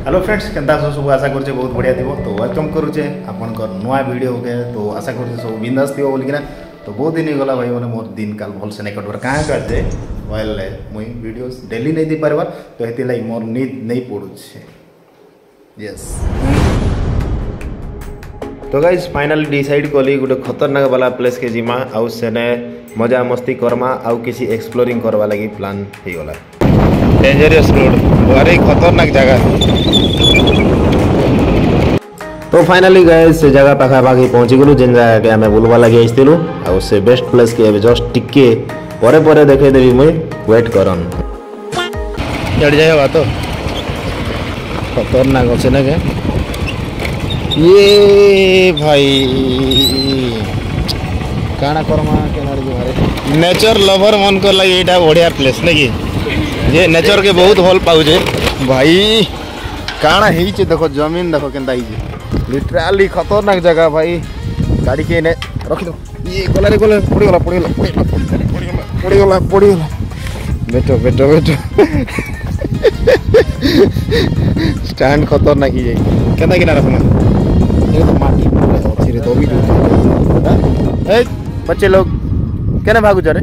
Hello friends केनता सब आशा करुचे बहुत बढ़िया थी तो वेलकम करुचे आपनकर नुआ वीडियो के तो आशा करुचे सब बिंदास थी बोलिकिना तो बहुत दिन गला भाई मैंने मोर दिन काल भल से नहीं कटबार कहाँ कहते मोबाइल मुई वीडियोस डेली नहीं दी पारबार तो हेती लाइक मोर नींद नहीं पड़ुछे यस तो गाइज फाइनली डिसाइड कली गोटे खतरनाक वाला प्लेस के जिमा आउ सेने मजा मस्ती करमा आउ किसी एक्सप्लोरिंग करवा लगी प्लान हो गला डेंजरस रोड भारी खतरनाक जगह तो फाइनली गाइज से जगह पाखापाखि पहुँची गलु जेन जगह के आम बुलवा लगे आसलु आउ से बेस्ट प्लेस के जस्ट टिके परे परे देखे देवी मुई वेट करन चढ़ जाए तो खतरनाक अच्छे ना के ये भाई काना करमा केनारे मारे नेचर लवर मन को लगे एटा बढ़िया प्लेस नहीं जे नेचर के बहुत भल पाउजे भाई काना हेइचे देखो जमीन देखो केनता हेइचे लिटरली खतरनाक जगह भाई गाड़ी के ने रखि दो ये गला रे गला पड़ी गला बेटो बेटो बेटो स्टैंड खतरनाक ही जाई केनता किना रखना ये तो माटी अच्छी रे तो भी ए बच्चे लोग केने भागु जरे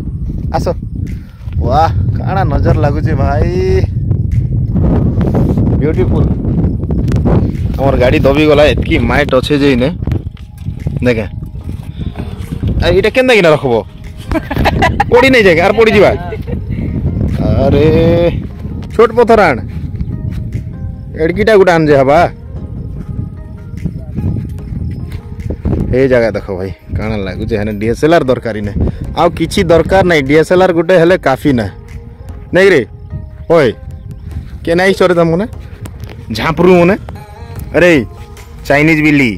आसो वाह काना नजर लागु छे भाई ब्यूटीफुल हमर गाड़ी दबी गला एतकी माइट अच्छे जे ने देखे आ इटा केनता किना रखबो पड़ी नहीं जाए यार पड़ी जीवा अरे छोट पत्थर आन एडकीटा गुटा आन जे हबा ये जगह देखो भाई काना लागुचे है डीएसएलआर दरकारी ने आउ किछि दरकार नहीं डीएसएलआर गुटे हेले काफी ना नहीं रे ओए के नहीं चोरे तुम ने झापरू मने अरे चाइनीज बिल्ली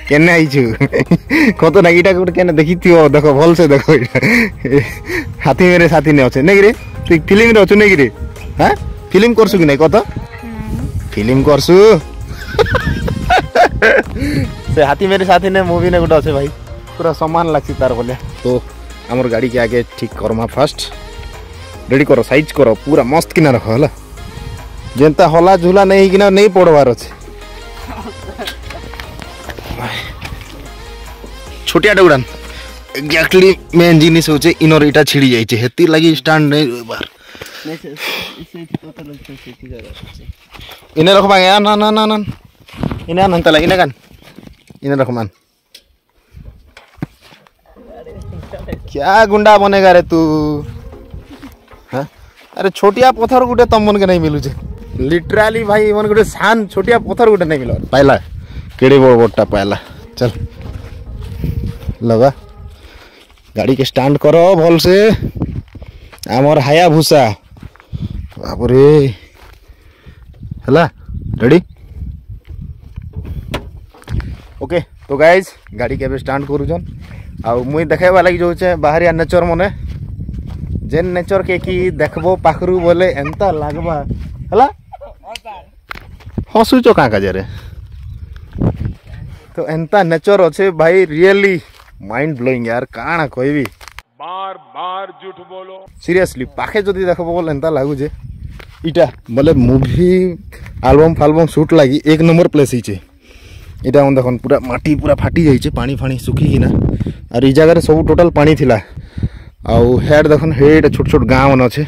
केने आइछु कत ना इटा गुटे केने देखि थियो देखो भल से देखो हाथी मेरे साथी ने अछि नहीं रे तू फिल्म रे अछु नहीं रे हां फिल्म करसु कि नहीं कत फिल्म करसु से हाथी मेरे साथी ने मूवी ने गोटे अच्छे भाई पूरा सामान लगसी तार बोले तो आमर गाड़ी के आगे ठीक करमा फास्ट रेडी करो साइज करो पूरा मस्त किना रख हला जेंता हला झूला नहीं किना नहीं पड़वार अच्छे छोटिया उड़ान एग्जैक्टली मेन जिनिस होचे इनर इटा छिड़ी जाइछे हेती लागि स्टैंड नहीं बार इने रखबा ना ना ना ना इने नंता लगी ना कान इने रखमान क्या गुंडा बनेगा रे तू हाँ अरे छोटिया पत्थर गुटे तम मन के नहीं मिलू छे लिटरली भाई मन गुटे शान छोटिया पत्थर गुटे नहीं मिलो पाइला केड़े बड़ बड़टा पाइला चल लगा गाड़ी के स्टैंड करो भल से आमर हाया भूसा बाप रे हला रेडी ओके तो गाइज गाड़ी के स्टार्ट करूछन आ मुई देखाइबा लगी जाऊे बाहरिया नेचर मने जेन नेचर के कि देखबो पाखरु बोले एंता लागबा हला हसुचो का काजरे तो एंता नेचर अच्छे भाई रियली माइंड ब्लोइंग यार काना कहबी बार बार झूठ बोलो सीरियसली पाखे जदी देखबो बोले एंता लागु जे इटा बोले मूवी एल्बम फाल्बम शूट लगी एक नंबर प्लेस हिचे इटा हम देखन पूरा माटी पूरा फाटी जाइए पानी फानी सुखिकिना और ई जगह सब टोटल पानी थिला आउ हेड देखन हेड छोट छोट गाँव मन अच्छे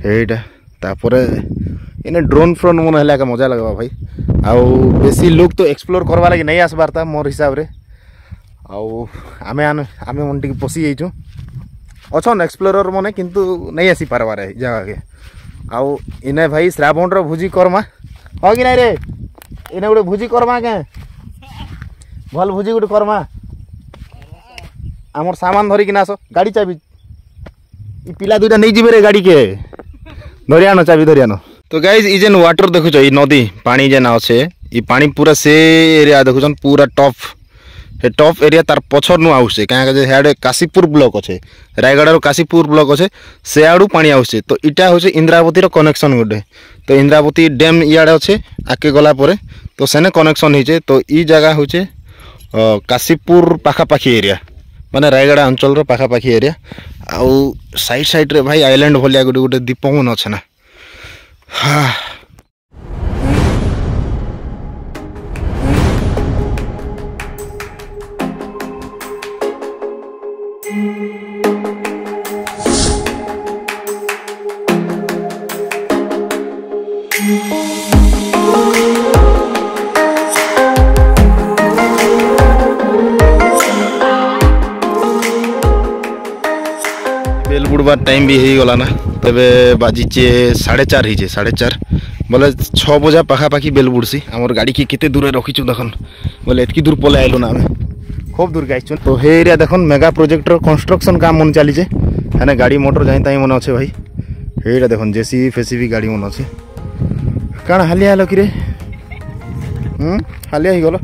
हेड तापरे इने ड्रोन फ्रोन मन है का मजा लगवा भाई आउ बेसी लोग तो एक्सप्लोर करवा लगे नहीं आसबार था मोर हिसाब रे आउ आमे आमे मन टिक पसी जाइछु अछन एक्सप्लोरर मने किंतु नहीं आसी पारबार जगह के आउ इने भाई श्रावण रो भोजी करमा हो कि नहीं रे इने गोटे भोजी करमा के भल भोजी गोटे करमा आमर सामान धरिक आस गाड़ी चाबी पिला दुटा नहीं जीवे रे गाड़ी के धरियानो चाबी धरियानो तो गाइज ई जेन वाटर देखुछ ई नदी पानी जेन अच्छे ई पानी पूरा से एरिया देखुछन पूरा टॉप एरिया तार पछर नु आउसे काहे जे हेड काशीपुर ब्लॉक अच्छे रायगढ़ रो काशीपुर ब्लॉक अच्छे से आडू पानी आउसे तो इटा होचे इंद्रावती रो कनेक्शन गोटे तो इंद्रावती डैम इयाडे अच्छे आके गला परे तो सेने कनेक्शन होचे तो ई जगह होचे काशीपुर पाखापाखी एरिया माने रायगढ़ अंचल रो पाखापाखी एरिया आउ साइड साइड रे भाई आइलैंड भलिया गोटे गोटे दीप मन अच्छे ना शुबार टाइम भी हो गला ना तबे बाजीचे 4:30 ही 4:30 बोले 6 बजा पाखापाखी बेल बुड़सी आमर गाड़ी की केते दूर रखीचु देखन बोले एतकी दूर पले आइलो ना आमे खूब दूर गाइचु तो हे एरिया देखन मेगा प्रोजेक्टर कंस्ट्रक्शन काम मन चली जे हेने गाड़ी मोटर जाई ताई मन अच्छे भाई हेटा देखन जेसीबी फेसीबी गाड़ी मन अच्छे काण हालिया हलो कि रे हालिया ही गलो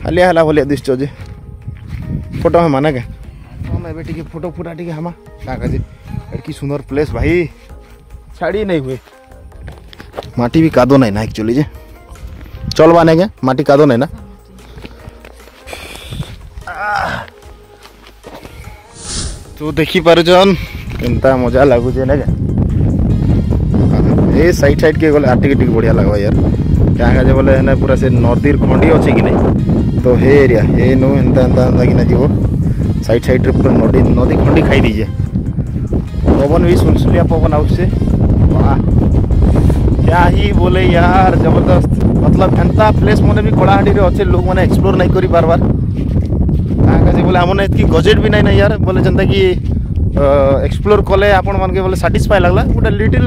हालिया हला बोले दिसचो जे फोटो में माना के हम एबे टिके फोटो फुटा टिके हमा का काजे एटकी सुंदर प्लेस भाई छाड़ी नहीं हुए माटी भी कादो नहीं ना एक्चुअली जे चल बाने के माटी कादो नहीं ना तो देखी पारुजन केनता मजा लागु जे ना ए साइड साइड के गले आटिक टिक बढ़िया लागबा यार क्या काजे बोले ना पूरा से नदीर खंडी अछि कि नहीं तो हे एरिया हे नो एंता एंता लागी ना जीवो साइड साइड रे पूरा नदी खंडी खाई दीजिए पवन भी सुलसुलिया पवन आउट से वाह क्या ही बोले यार जबरदस्त मतलब एंता प्लेस मने भी कोलाहांडी रे अच्छे लोग माने एक्सप्लोर नहीं करी बार बार काजे बोले हमने इतकी गजेट भी नहीं ना यार बोले जनता की एक्सप्लोर कले आपण मान के बोले सैटिस्फाई लगला गोटे लिटिल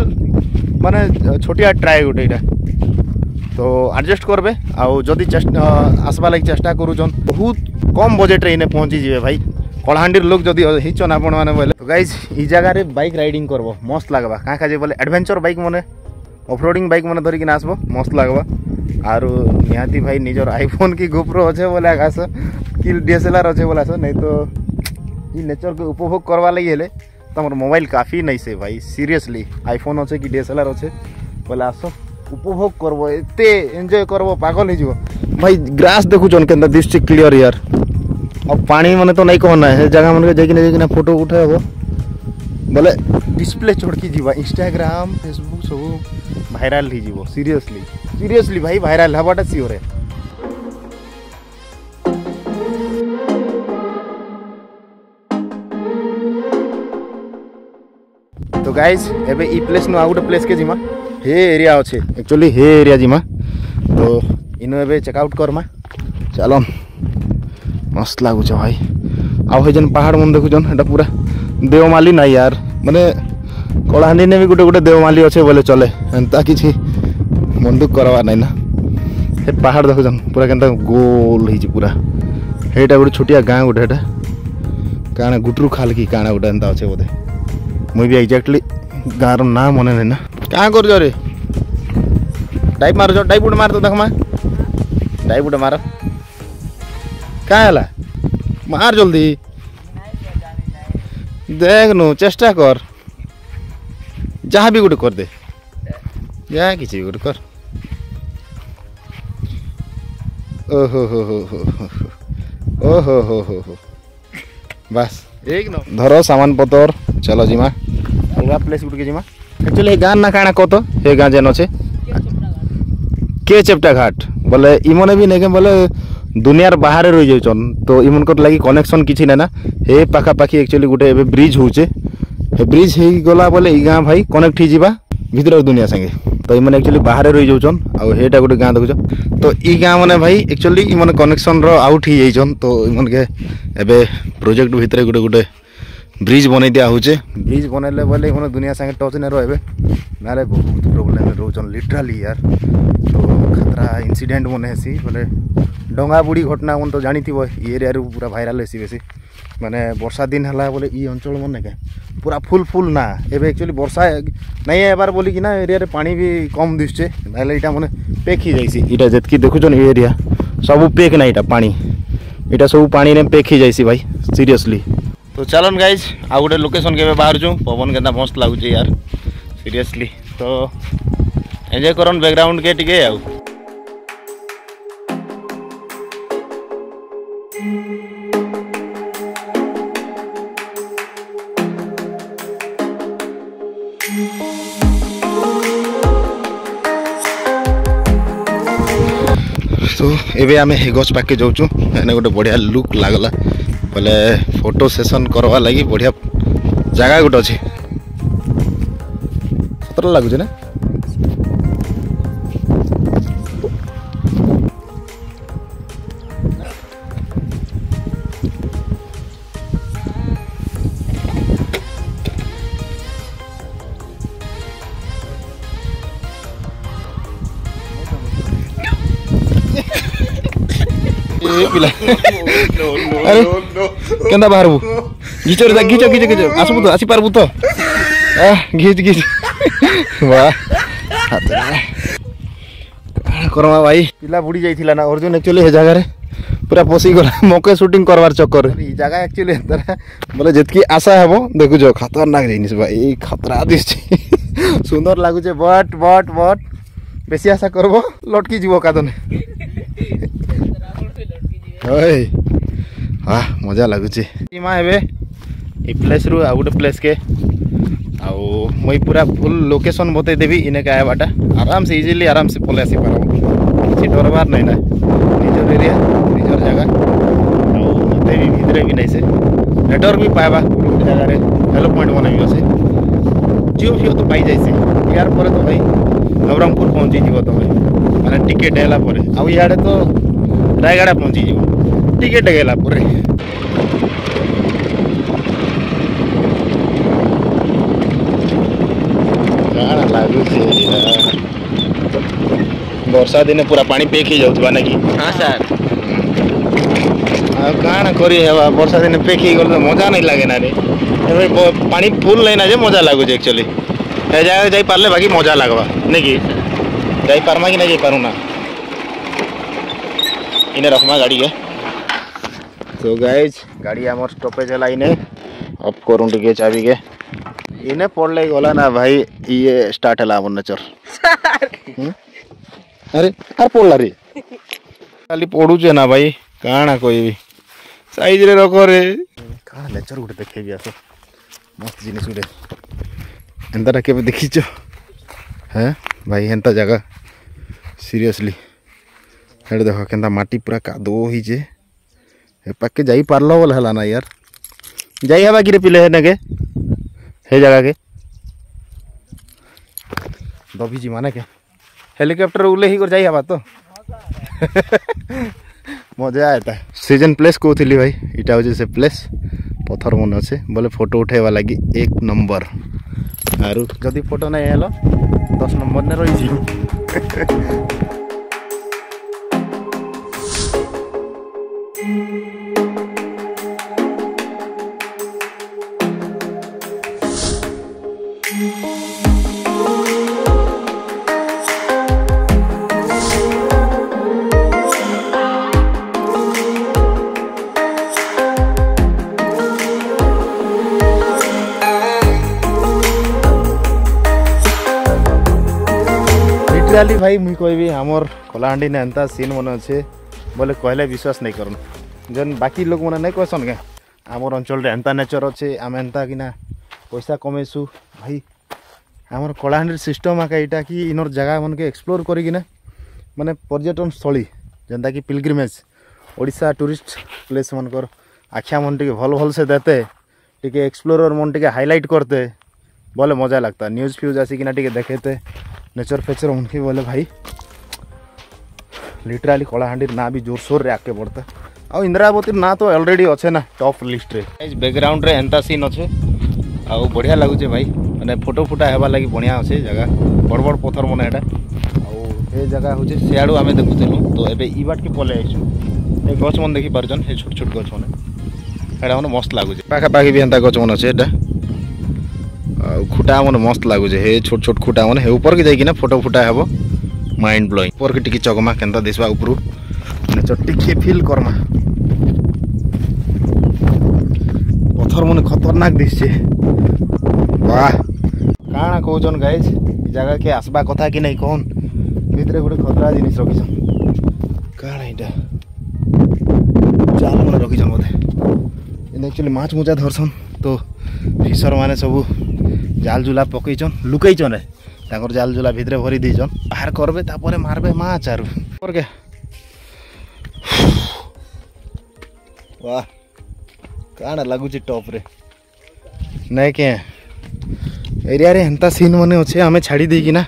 माने छोटिया ट्राए गोटे इटा तो एडजस्ट करबे आउ जदी आसबा लागि चेष्टा करूछन बहुत कम बजेट रे इने पहुंची जीवे भाई कोलाहांडी लोग जदी हिचन आपण माने बोले तो गाइस ई जगह रे बाइक राइडिंग करबो मस्त लागबा का काजे बोले एडवेंचर बाइक मने ऑफरोडिंग बाइक मने धरि कि नासबो मस्त लागबा आरो निहाती भाई निजर आईफोन की गोप्रो अच्छे बोले आकाश कि डीएसएलआर अच्छे बोला सो नहीं तो ये नेचर के उपभोग करवा लगी हेले तमर मोबाइल काफी नहीं से भाई सीरियसली आईफोन अच्छे कि डीएसएलआर अच्छे बोले आस उपभोग करबो एते एंजॉय करबो पागल हो भाई ग्रास देखु जन केंदा दिस क्लियर यार अब पानी माने तो नहीं कहना है जगह मन के जाकिना फोटो उठाबो बोले डिस्प्ले चढ़की जीवा इंस्टाग्राम फेसबुक सब भाइराल ही जीवो सीरियसली भाई भाइराल हबाटा सियोर है तो गाइस एबे ई प्लेस नो आउट प्लेस के जिमा हे एरिया अच्छे एक्चुअली हे एरिया जिमा तो इनो एबे चेकआउट करमा चलो मस्त लागु छ भाई आउ हे जन पहाड़ मन देखु जन एटा पूरा देवमाली ना यार माने कोलाहांडी ने भी गोटे गोटे देवमाली अच्छे बोले चले एंता किछि मन दुख करवा नहीं ना हे पहाड़ देखु जन पूरा केनता गोल ही पूरा हेटा गोटे छोटिया गाँ गोटे हेटा काना गुटरू खाल की काना गोटे एंता अच्छे बोधे मुई भी एक्जेक्टली गाँव ना मने नहीं ना क्या कर रे टाइप मार जो टाइप उठ मार तो देख मा टाइप उठ मार क्या है मार जल्दी देख नु चेष्टा कर जहाँ भी गोटे कर दे जहाँ किसी गोटे कर ओहो हो बस एक न धरो सामान पतर चलो जिमा अलगा प्लेस गुट के जिमा एक्चुअली गाँ ना काना कत हे गाँ जेन अच्छे के चेप्टा घाट बोले इमने भी नहीं बोले दुनियार बाहर रही जाउछन तो इमन को लगी कनेक्शन किछि ना हे पाखा पाखी एक्चुअली गोटे एबे ब्रिज होचे हे ब्रिज हे गला बोले ई गाँ भाई कनेक्ट ही जीवा भीतर दुनिया संगे तो इमन एक्चुअली बाहर रही जाउछन आ हेटा गोटे गाँ देखुछ तो ई गाँ माने भाई एक्चुअली इमन कनेक्शन रो आउट ही जाइछन तो इमन के एबे प्रोजेक्ट भीतर गोटे गोटे ब्रिज बनै दिया होचे ब्रिज बनैले बोले इमन दुनिया संगे टच नै रहबे नाले बहुत प्रॉब्लम रोचन लिटरली यार तो खतरा इंसिडेंट मन हेसी बोले डंगा बुड़ी घटना मन तो जानी थी एरिया रू पूरा भाइराल हेसी बेसी माने वर्षा दिन हला बोले ई अंचल मन के पूरा फुल ना एबे एक्चुअली वर्षा नहीं है बार बोली कि ना एरिया रे पानी भी कम दिसचे नाले इटा माने पेक ही जाइसी इटा जतकी देखुछन एरिया सब पेक ना इटा पानी इटा सब पानी ने पेक ही जाइसी भाई सीरियसली तो चलन गाइज आ गोटे लोकेशन के बाहर छूँ पवन के मस्त लगुच यार सीरियसली तो एंजॉय करन बैकग्राउंड के टिके आउ तो एबे आमे हे गछ पाके जाउछु एने गोटे बढ़िया लुक लागला बोले फोटो सेशन करवा लगी बढ़िया जगह गोटे अच्छे सतर लगुच ना पिला अरे केंदा बाहरबू घिच घिच घिच घिच आसबू तो आसी पारबू तो घिच घिच वाह करमा भाई पिला बुड़ी जाइथिला ना अर्जुन एक्चुअली हे जगह रे पूरा पसी गला मके शूटिंग करवार चक्कर ई जगह एक्चुअली बोले जितकी आशा हेबो देखु जो खतरनाक जिनिस भाई खतरा दिसछि सुंदर लागु छे बट बट बट बेसी आशा करबो लटकी जीवो कादने ओए हां मजा लागु छे सीमा हेबे ई प्लेस रु आ गुटे प्लेस के आउ मई पूरा फुल लोकेशन बते देबी इने का बाटा आराम से इजीली आराम से पले आसी पारो किसी डरबार नहीं ना निजर एरिया निजर जगह आउ मते भी भितरे भी नहीं से नेटवर्क भी पाएबा गुटे जगह रे हेलो पॉइंट बनाबी से जियो फियो तो पाई जाइसे यार पर तो भाई नवरंगपुर पहुंची जीवो तो भाई माने टिकट हेला पर आउ याडे तो रायगढ़ पहुंची जीवो टिकट गेला पूरे वर्षा दिन पूरा पानी पेक ही जाउथबा ना कि हां सर आ काना करी हेबा वर्षा दिन पेक ही गल मजा नहीं लागे ना रे पानी फुल नहीं ना जे मजा लागु जे एक्चुअली ए जाय जाई पारले बाकी मजा लागबा नहीं कि जाई पारमा कि नहीं जाई पारू ना इने रखमा गाड़ी के तो गाइस गाड़ी हमर स्टॉपेज हला इने ऑफ करूं टिके चाबी के इने पड़ले गला ना भाई ये स्टार्ट हला हमर नेचर अरे यार पड़ला रे खाली पड़ू जे ना भाई काना कोई भी साइज रे रखो रे काना नेचर गुटे देखे भी आसो मस्त जिनिस गुटे एंता केबे देखिचो हैं भाई एंता जगह सीरियसली हेड देखो केंता माटी पूरा कादो ही जे हे पक्के जाई पारलो बोल हला ना यार जाई हवा कि रे पिले हे नगे हे जगह के दबी जी माने के हेलीकॉप्टर उले ही कर जाई हवा तो मजा आता सीजन प्लेस को थिली भाई इटा हो से प्लेस पत्थर मन अच्छे बोले फोटो उठेवा लगी 1 नंबर आरु जदी फोटो नहीं हेलो 10 नंबर ने रही छी लिटराली भाई मुई कहबी हमर कलाहांडी ने एंता सीन मन अच्छे बोले कहले विश्वास नहीं करन जन बाकी लोग मन नहीं कहसन के हमर अंचल रे एंता नेचर अच्छे आम एंता कि ना पैसा कमेसु भाई हमर कलाहांडी सिस्टम आका इटा कि इनर जगह मन के एक्सप्लोर करी कि ना माने पर्यटन स्थली जेंता कि पिलग्रिमेज ओडिशा टूरिस्ट प्लेस मन कर आख्या मन टिके भल भल से देते टिके एक्सप्लोरर मन टिके हाईलाइट करते बोले मजा लगता न्यूज फ्यूज आसी कि ना टिके देखेते नेचर फेचर उनके बोले भाई लिटराली कलाहांडी ना भी जोर सोर रे आके पड़ता आ इंद्रावती ना तो ऑलरेडी अच्छे ना टॉप लिस्ट रे बैकग्राउंड रे एंता सीन अच्छे आ बढ़िया लगुचे भाई माने फोटो फुटा हेबा लगी बढ़िया अच्छे जगह बड़ बड़ पत्थर मन एटा आ जगह हूँ सियाड़ू आम देखुलु तो एबे ई बाट के पले आइछु ए गछ मन देखि पारछन हे छोट छोट गछ मन एटा मन मस्त लागुचे पाखा पाखी भी एंता गछ मन अच्छे एटा खुटा मन मस्त लगुचे हे छोट छोट खुटा मन हे ऊपर के जाइए ना फोटो फुटा हेबो माइंड ब्लोइंग ऊपर के टिके चगमा केंता दिसबा ऊपर नेचर टिके फील करमा पत्थर मन खतरनाक दिसछे वाह काना कहउछन गाइस ई जगह के आसबा कथा कि नहीं कोन भितरे गोटे खतरा जिनिस रखिछन काना इटा जाल मन रखिछन बोधे एक्चुअली माछ मुचा धरसन तो फिशर माने सब जाल जुला पकईचन लुकईचन रे ताकर जाल जुला भितरे भरी दीचन बाहर करबे तापरे मारबे माछ आरु पर के वाह काना लागुची टॉप रे नहीं के एरिया रे एंता सीन मने अच्छे हमें छाड़ी दे कि ना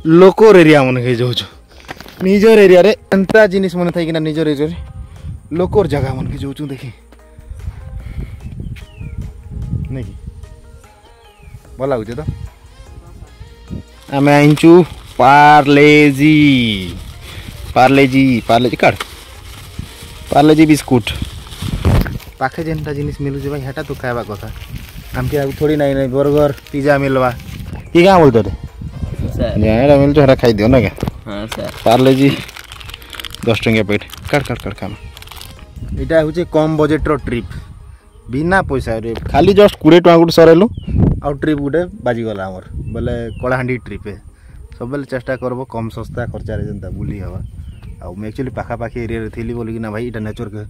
लोकोर एरिया मन के जो निजर एरिया रे एंता जिनिस मन थाई कि ना निजर एरिया रे लोकोर जगह मन के जो देखी नहीं भल लगुचे तो आम आईचु पार्लेजी पार्लेजी पार्लेजी काट पार्लेजी बिस्कुट पाखे जेनटा जिनिस मिलू भाई हेटा तो खावा कथा आमके आगु थोड़ी नहीं नहीं बर्गर पिज्जा मिलवा कि क्या बोलते रे सर मिल तो हेरा खाई दियो ना क्या हां सर पार्लेजी 10 टंकिया पेट काट काट काट काम इटा होचे कम बजेट रो ट्रिप बिना पैसा रे खाली जस्ट 20 टका गुट सरेलु आ ट्रिप गुटे बाजी गला हमर बोले कलाहांडी ट्रिप है सब बेले चेष्टा करबो कम सस्ता खर्चा रे जनता बुली हवा आ मैं एक्चुअली पाखा पाखी एरिया रे थिली बोली कि ना भाई इटा नेचर के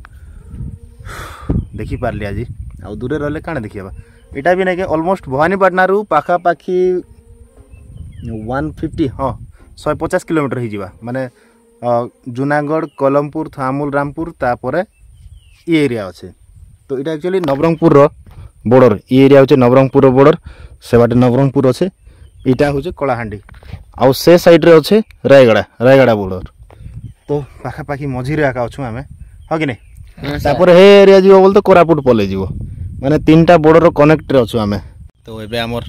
देखि पारली आज आ दूरे रहले काने देखिबा इटा भी नहीं के ऑलमोस्ट भवानीपाटना रु पाखा पाखी 150 हाँ 150 किलोमीटर ही जीवा माने जूनागढ़ कोलमपुर थामुल रामपुर तापरे ये एरिया अच्छे तो इटा एक्चुअली नवरंगपुर रो बॉर्डर ये एरिया होचे नवरंगपुर रो बॉर्डर से बाटे नवरंगपुर अच्छे इटा होचे कलाहांडी आउ से साइड रे अच्छे रायगड़ा बॉर्डर तो पाखा पाखी मझी रे आका अछु आमे ह कि नहीं तापर हे एरिया जीवो बोल तो कोरापुट पले जीवो माने तीनटा बॉर्डर रो कनेक्ट रे अछु आमे तो एबे हमर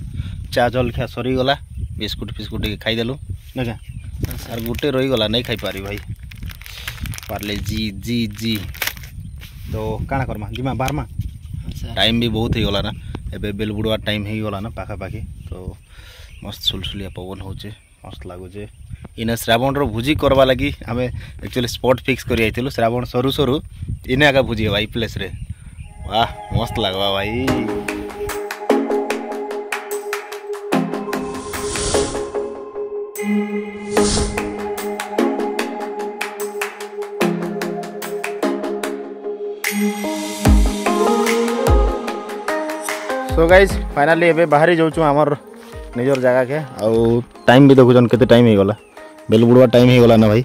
चा जल खा सरी गला बिस्कुट फिस्कुट के खाई देलु ना क्या यार गुटे रही गला नहीं खाई पारी भाई पार्ले जी जी जी तो काना करमा जिमा बारमा टाइम भी बहुत ही गला ना एबे बेल बुड़वा टाइम ही गला ना पाखा पाखी तो मस्त सुलसुलिया पवन होचे मस्त लागुचे इने श्रावण रो भुजी करवा लगी हमें एक्चुअली स्पॉट फिक्स करी आइथिलु श्रावण सरू सरू इने आका भुजी भाई प्लेस रे वाह मस्त लागवा भाई सो गाइज फाइनाली एबे बाहरी जाऊँ आमर निजर जगह के आउ टाइम भी देखुन केते टाइम ही गला बेलबुड़वा टाइम ही गला ना भाई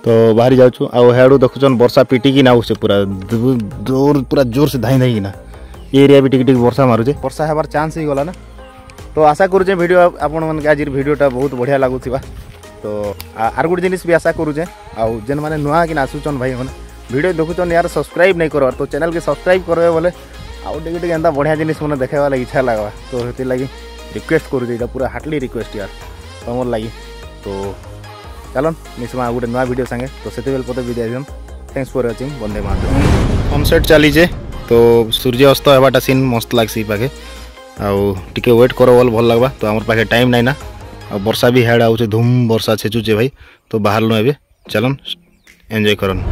तो बाहरी जाऊँ आउ हेडू देखुन वर्षा पिटिकी ना से पूरा जोर से धाई धाई ना ये एरिया भी टिक वर्षा मारुचे वर्षा हेबार चांस ही गला ना तो आशा करुचे वीडियो आपण मन के आज वीडियोटा बहुत बढ़िया लगुथिबा तो आर गुड जिनिस भी आशा करुचे आउ जेन माने नुआ कि आसुचन भाई मन वीडियो देखुचन यार सब्सक्राइब नहीं करवार तो चैनल के सब्सक्राइब करबे बोले आउ टिके एंता बढ़िया जिनिस मैंने देखावा लगी इच्छा लगवा तो से लगी रिक्वेस्ट करूँ पूरा हार्टली रिक्वेस्ट यार तुमर लगी तो चलन मिसमा गोटे नुआ वीडियो संगे तो से पते विदाय दियन थैंक्स फॉर वाचिंग वंदे मातरम सनसेट चलीचे तो सूर्य अस्त होबाटा सीन मस्त लागसी पाखे आउ टिके वेट करो बोल भल लगवा तो आमर पाखे टाइम नहीं ना आ वर्षा भी हेड आउचे धूम वर्षा छेचुचे भाई तो बाहर नु एबे चलन एंजॉय करन।